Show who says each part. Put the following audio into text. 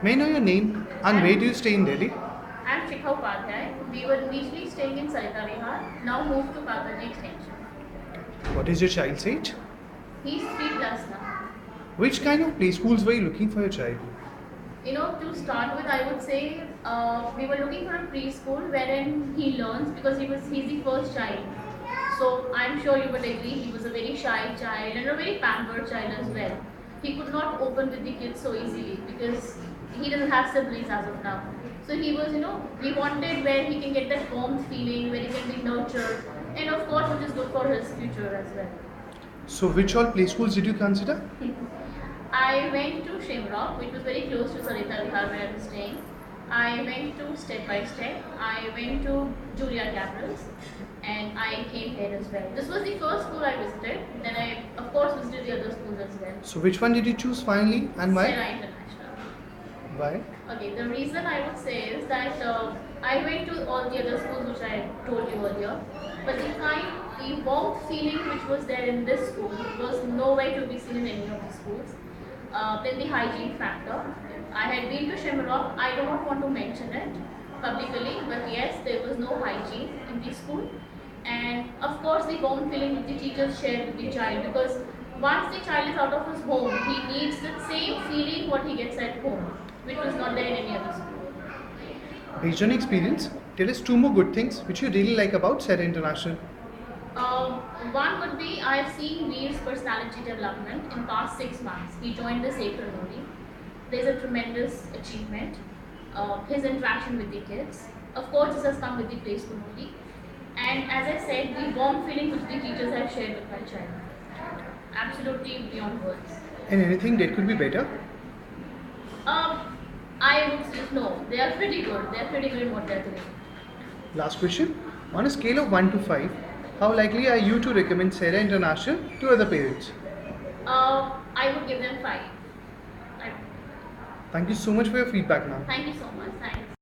Speaker 1: May I know your name and where do you stay in Delhi?
Speaker 2: I'm Shikha Upadhyay. We were initially staying in Sarita Vihar, now moved to Kakaji Extension.
Speaker 1: What is your child's age?
Speaker 2: He's 3 plus now.
Speaker 1: Which kind of play schools were you looking for your child?
Speaker 2: To start with, I would say we were looking for a preschool wherein he learns because he's the first child. So I'm sure you would agree he was a very shy child and a very pampered child as well. He could not open with the kids so easily because he doesn't have siblings as of now. So we wanted where he can get that warmth feeling, where he can be nurtured, and of course, which is good for his future as well.
Speaker 1: So which all play schools did you consider?
Speaker 2: I went to Shimrock, which was very close to Sarita Vihar where I was staying. I went to Step by Step. I went to Julia Cabrals, and I came here as well. This was the first school I visited. Then I, of course, visited the other schools as well.
Speaker 1: So which one did you choose finally and why?
Speaker 2: Sarah International.
Speaker 1: Why?
Speaker 2: Okay, the reason I would say is that I went to all the other schools which I told you earlier, but the warmth feeling which was there in this school was nowhere to be seen in any of the schools. Then the hygiene factor. I had been to Shimrock. I do not want to mention it publicly, but yes, there was no hygiene in the school. And of course, the warm feeling which the teachers shared with the child, because once the child is out of his home, he needs the same feeling what he gets at home, which was not there in any other school.
Speaker 1: Based on experience, tell us two more good things which you really like about Sarah International.
Speaker 2: One would be I have seen Veer's personality development in past 6 months. He joined the Sacred Nodi. There's a tremendous achievement. His interaction with the kids. Of course, this has come with the play school only. And as I said, the warm feeling which the teachers have shared with my child. Absolutely beyond words.
Speaker 1: And anything that could be better?
Speaker 2: I would say no. They are pretty good. They are pretty good in what they're doing.
Speaker 1: Last question. On a scale of 1 to 5, how likely are you to recommend Sarah International to other parents?
Speaker 2: I would give them 5.
Speaker 1: Thank you so much for your feedback, ma'am.
Speaker 2: Thank you so much. Thanks.